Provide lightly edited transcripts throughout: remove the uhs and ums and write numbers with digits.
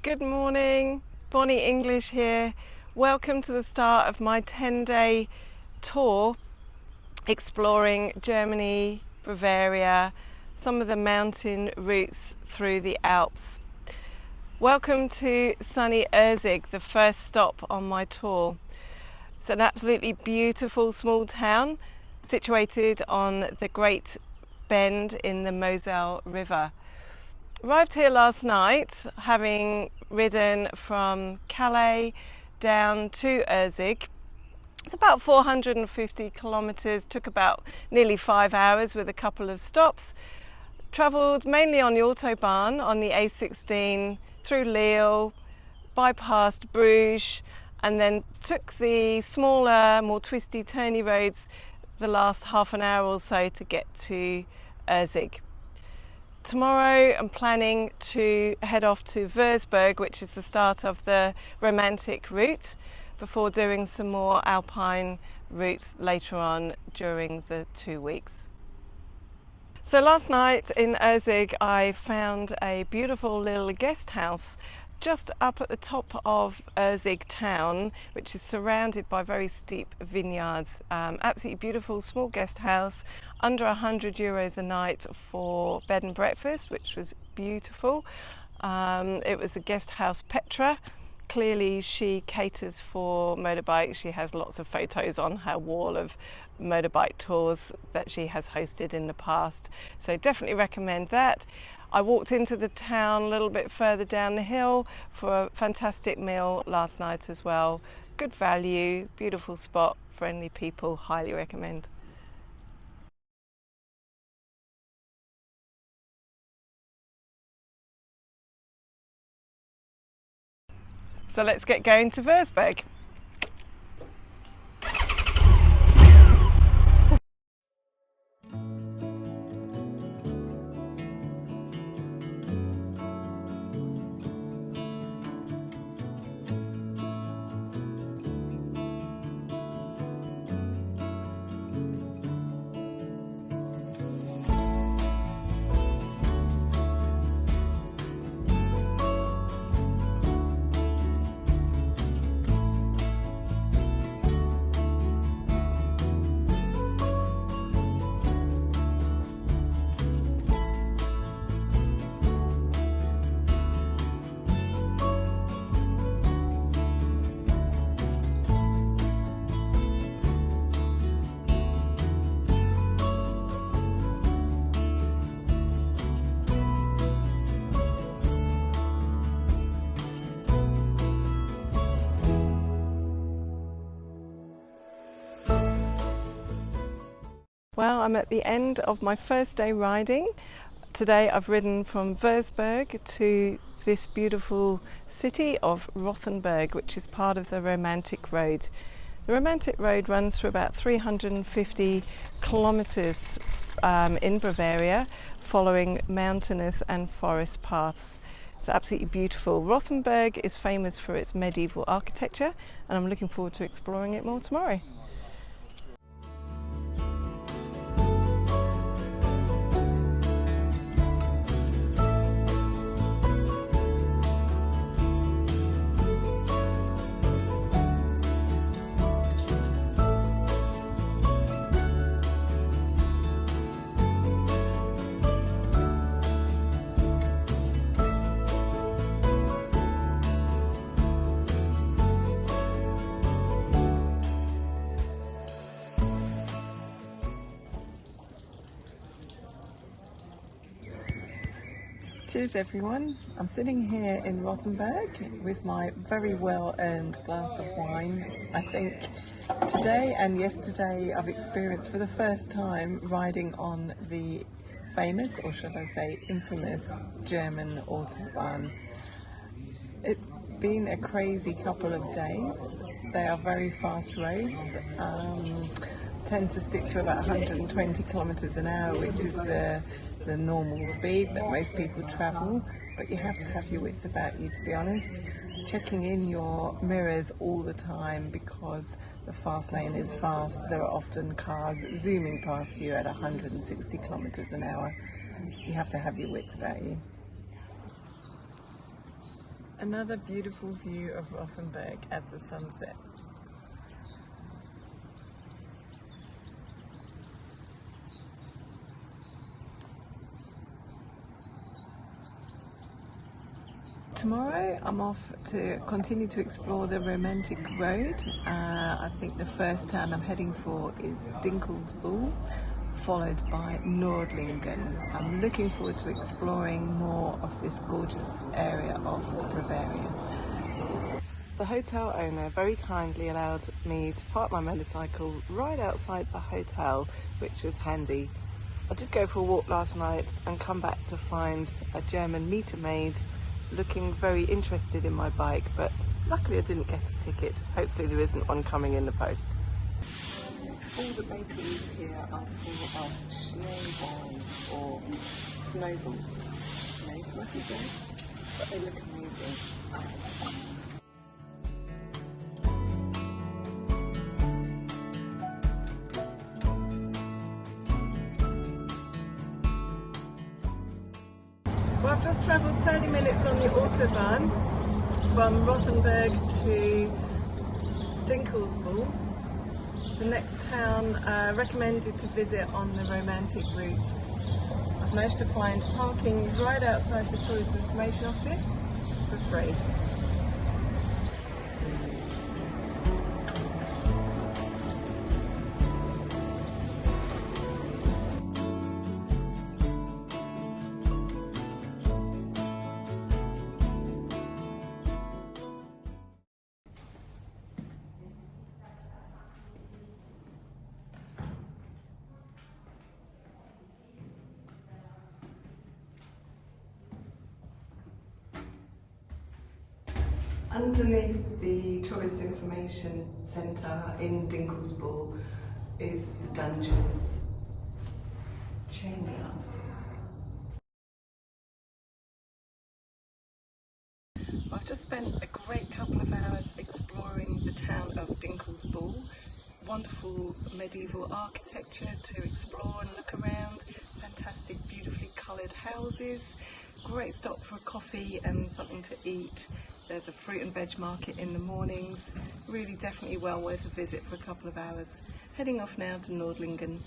Good morning, Bonnie English here. Welcome to the start of my 10-day tour exploring Germany, Bavaria, some of the mountain routes through the Alps. Welcome to sunny Erzig, the first stop on my tour. It's an absolutely beautiful small town situated on the Great Bend in the Moselle River. Arrived here last night, having ridden from Calais down to Erzig. It's about 450 kilometres, took about nearly 5 hours with a couple of stops. Travelled mainly on the Autobahn on the A16 through Lille, bypassed Bruges, and then took the smaller, more twisty, turny roads the last half an hour or so to get to Erzig. Tomorrow I'm planning to head off to Wurzberg, which is the start of the romantic route, before doing some more alpine routes later on during the 2 weeks. So last night in Erzig I found a beautiful little guest house just up at the top of Erzig town, which is surrounded by very steep vineyards. Absolutely beautiful small guest house, under €100 a night for bed and breakfast, which was beautiful. It was the guest house Petra. Clearly she caters for motorbikes. She has lots of photos on her wall of motorbike tours that she has hosted in the past, so definitely recommend that. I walked into the town a little bit further down the hill for a fantastic meal last night as well. Good value, beautiful spot, friendly people, highly recommend. So let's get going to Wurzberg. Well, I'm at the end of my first day riding. Today I've ridden from Wurzberg to this beautiful city of Rothenburg, which is part of the Romantic Road. The Romantic Road runs for about 350 kilometers in Bavaria, following mountainous and forest paths. It's absolutely beautiful. Rothenburg is famous for its medieval architecture, and I'm looking forward to exploring it more tomorrow. Cheers everyone, I'm sitting here in Rothenburg with my very well earned glass of wine. I think today and yesterday I've experienced for the first time riding on the famous, or should I say infamous, German Autobahn. It's been a crazy couple of days. They are very fast roads, tend to stick to about 120 kilometers an hour, which is the normal speed that most people travel, but you have to have your wits about you, to be honest. Checking in your mirrors all the time because the fast lane is fast. There are often cars zooming past you at 160 kilometers an hour. You have to have your wits about you. Another beautiful view of Rothenburg as the sun sets. Tomorrow I'm off to continue to explore the romantic road. I think the first town I'm heading for is Dinkelsbühl, followed by Nördlingen. I'm looking forward to exploring more of this gorgeous area of Bavaria. The hotel owner very kindly allowed me to park my motorcycle right outside the hotel, which was handy. I did go for a walk last night and come back to find a German meter maid looking very interested in my bike, but luckily I didn't get a ticket. Hopefully there isn't one coming in the post. All the bakeries here are full of snowballs or snowballs. No sweaty breads, but they look amazing. Well, I've just travelled 30 minutes on the autobahn from Rothenburg to Dinkelsbühl. The next town recommended to visit on the romantic route. I've managed to find parking right outside the Tourist Information Office for free. Underneath the Tourist Information Centre in Dinkelsbühl is the dungeons. Chain me up. I've just spent a great couple of hours exploring the town of Dinkelsbühl. Wonderful medieval architecture to explore and look around. Fantastic, beautifully coloured houses. Great stop for a coffee and something to eat. There's a fruit and veg market in the mornings. Really definitely well worth a visit for a couple of hours. Heading off now to Nördlingen.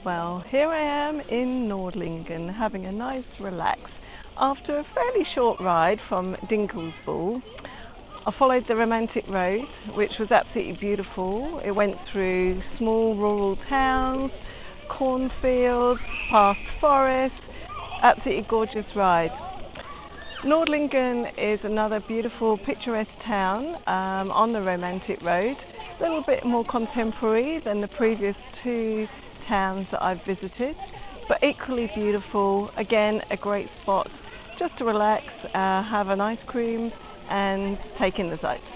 Well, here I am in Nördlingen having a nice relax. After a fairly short ride from Dinkelsbühl, I followed the romantic road, which was absolutely beautiful. It went through small rural towns, cornfields, past forests, Absolutely gorgeous ride. Nördlingen is another beautiful picturesque town on the romantic road, a little bit more contemporary than the previous two towns that I've visited, but equally beautiful. Again, a great spot just to relax, have an ice cream and take in the sights.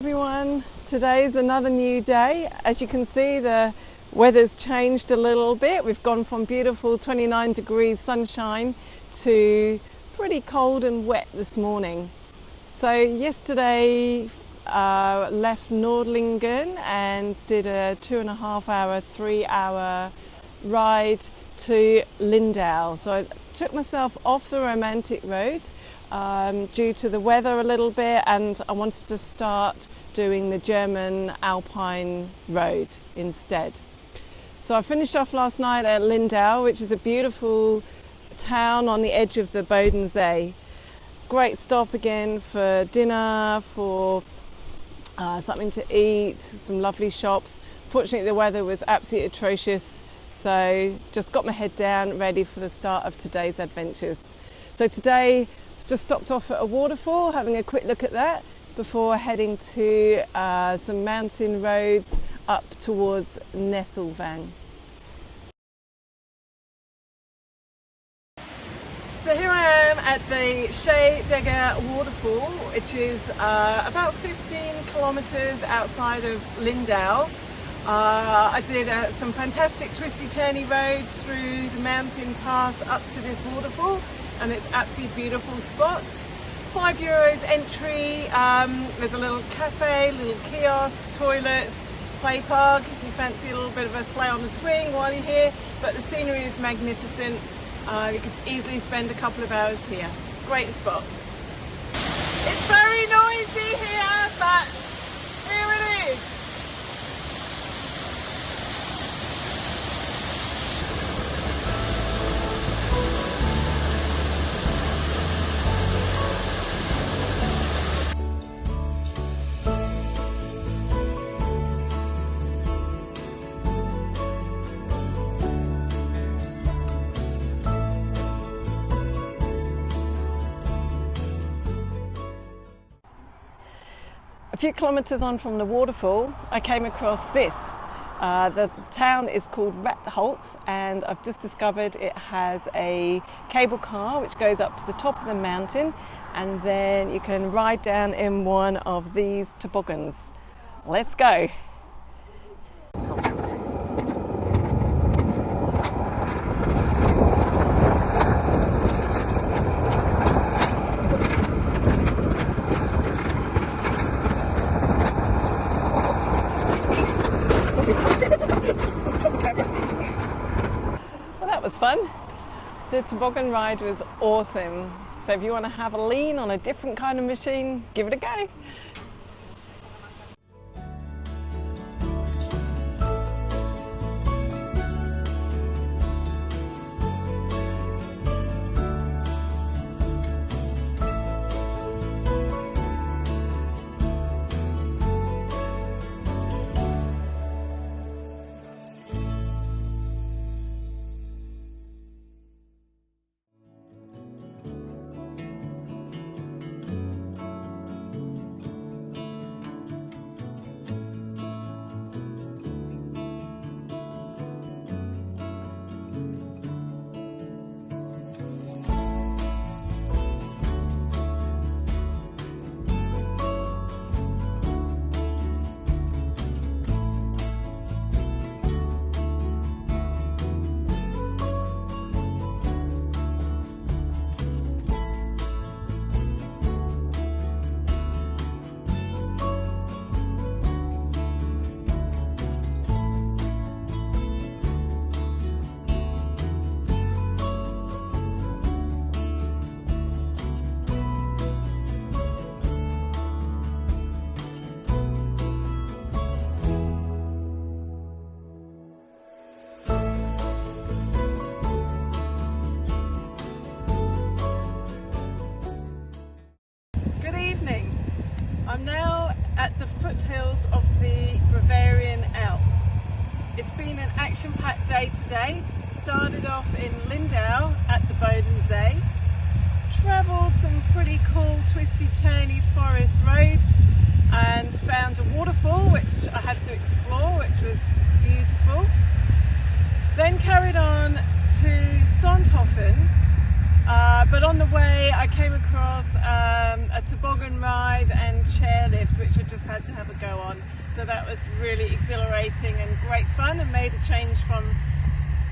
Everyone, today is another new day. As you can see, the weather's changed a little bit. We've gone from beautiful 29 degrees sunshine to pretty cold and wet this morning. So yesterday left Nördlingen and did a 2.5 hour, 3 hour ride to Lindau. So I took myself off the romantic road due to the weather a little bit, and I wanted to start doing the German Alpine Road instead. So I finished off last night at Lindau, which is a beautiful town on the edge of the Boden See. Great stop again for dinner, for something to eat, some lovely shops. Fortunately, the weather was absolutely atrocious, so just got my head down, ready for the start of today's adventures. So today, just stopped off at a waterfall, having a quick look at that before heading to some mountain roads up towards Nesselvang. So here I am at the Scheidegger waterfall, which is about 15 kilometers outside of Lindau. I did some fantastic twisty-turny roads through the mountain pass up to this waterfall, and it's absolutely beautiful spot. €5 entry. There's a little cafe, little kiosk, toilets, play park if you fancy a little bit of a play on the swing while you're here. But the scenery is magnificent. You could easily spend a couple of hours here. Great spot. It's very noisy here, but here it is. A few kilometres on from the waterfall, I came across this. The town is called Rothenburg, and I've just discovered it has a cable car which goes up to the top of the mountain, and then you can ride down in one of these toboggans. Let's go. Well, that was fun. The toboggan ride was awesome. So if you want to have a lean on a different kind of machine, give it a go. I'm now at the foothills of the Bavarian Alps. It's been an action-packed day today. Started off in Lindau at the Boden See, travelled some pretty cool twisty-turny forest roads and found a waterfall which I had to explore, which was beautiful. Then carried on to Sonthofen. But on the way I came across a toboggan ride and chairlift which I just had to have a go on. So that was really exhilarating and great fun, and made a change from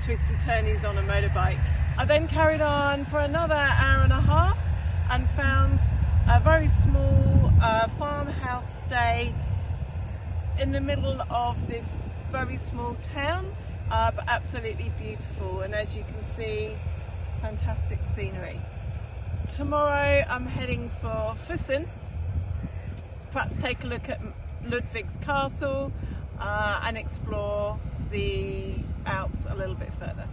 twisty turnies on a motorbike. I then carried on for another hour and a half and found a very small farmhouse stay in the middle of this very small town, but absolutely beautiful, and as you can see, fantastic scenery. Tomorrow I'm heading for Fussen, perhaps take a look at Ludwig's castle and explore the Alps a little bit further.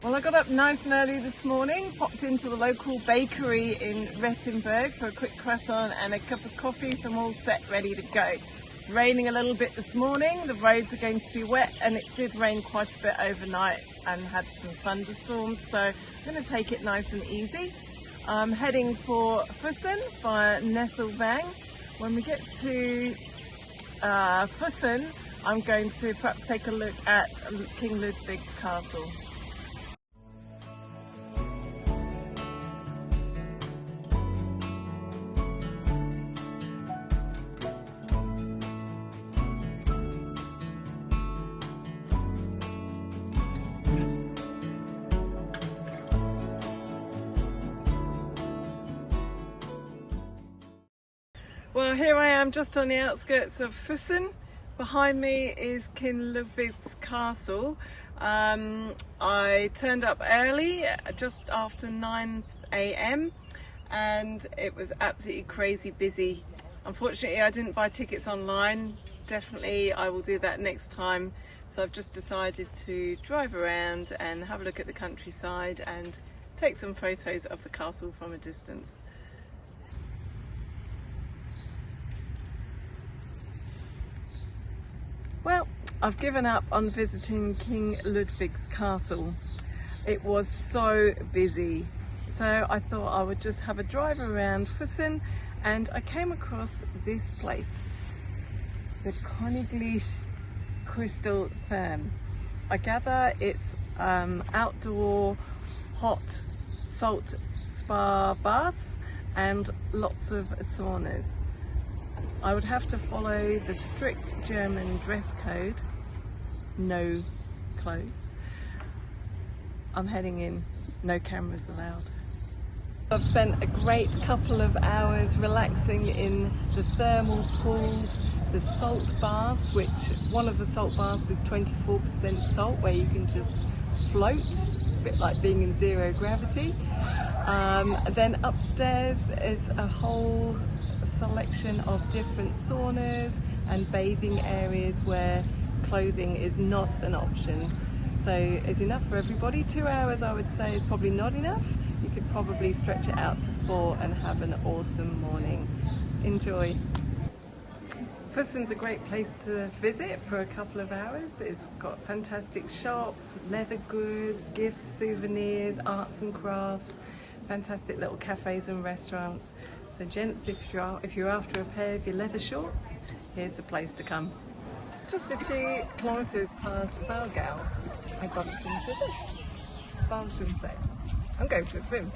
Well, I got up nice and early this morning, popped into the local bakery in Rothenburg for a quick croissant and a cup of coffee, so I'm all set, ready to go. Raining a little bit this morning, the roads are going to be wet, and it did rain quite a bit overnight and had some thunderstorms, so I'm going to take it nice and easy. I'm heading for Fussen via Nesselvang. When we get to Fussen, I'm going to perhaps take a look at King Ludwig's castle. Well, here I am just on the outskirts of Fussen. Behind me is King Ludwig's castle. I turned up early, just after 9 AM, and it was absolutely crazy busy. Unfortunately, I didn't buy tickets online. definitely I will do that next time. So I've just decided to drive around and have a look at the countryside and take some photos of the castle from a distance. Well, I've given up on visiting King Ludwig's castle. It was so busy, so I thought I would just have a drive around Fussen, and I came across this place, the Königliche Crystal Therme. I gather it's outdoor hot salt spa baths and lots of saunas. I would have to follow the strict German dress code, no clothes. I'm heading in, no cameras allowed. I've spent a great couple of hours relaxing in the thermal pools, the salt baths, which one of the salt baths is 24% salt, where you can just float. It's a bit like being in zero gravity. Then upstairs is a whole selection of different saunas and bathing areas where clothing is not an option. So it's enough for everybody. 2 hours I would say is probably not enough. You could probably stretch it out to 4 and have an awesome morning. Enjoy. Fussen's a great place to visit for a couple of hours. It's got fantastic shops, leather goods, gifts, souvenirs, arts and crafts, fantastic little cafes and restaurants. So gents, if you're after a pair of your leather shorts, here's the place to come. Just a few kilometres past Valgau, I bumped into this, Boden See. I'm going for a swim.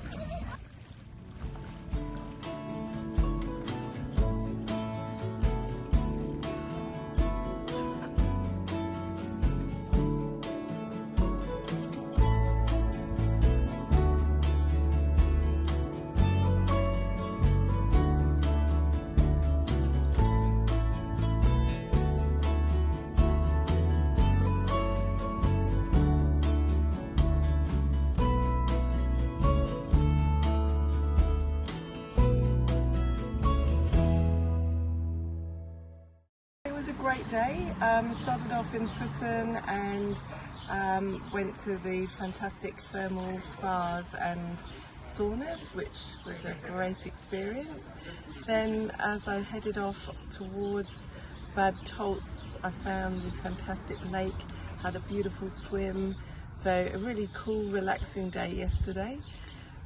It was a great day. Started off in Fussen and went to the fantastic thermal spas and saunas, which was a great experience. Then as I headed off towards Bad Tolz, I found this fantastic lake, had a beautiful swim. So a really cool, relaxing day yesterday.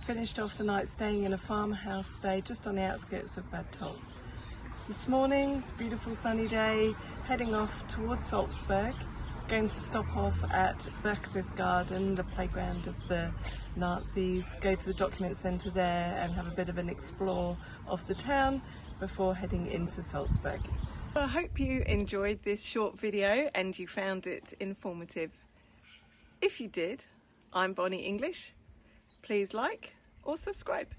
Finished off the night staying in a farmhouse stay just on the outskirts of Bad Tolz. This morning, it's a beautiful sunny day, heading off towards Salzberg, going to stop off at Berchtesgaden, the playground of the Nazis, go to the document centre there and have a bit of an explore of the town before heading into Salzberg. I hope you enjoyed this short video and you found it informative. If you did, I'm Bonnie English. Please like or subscribe.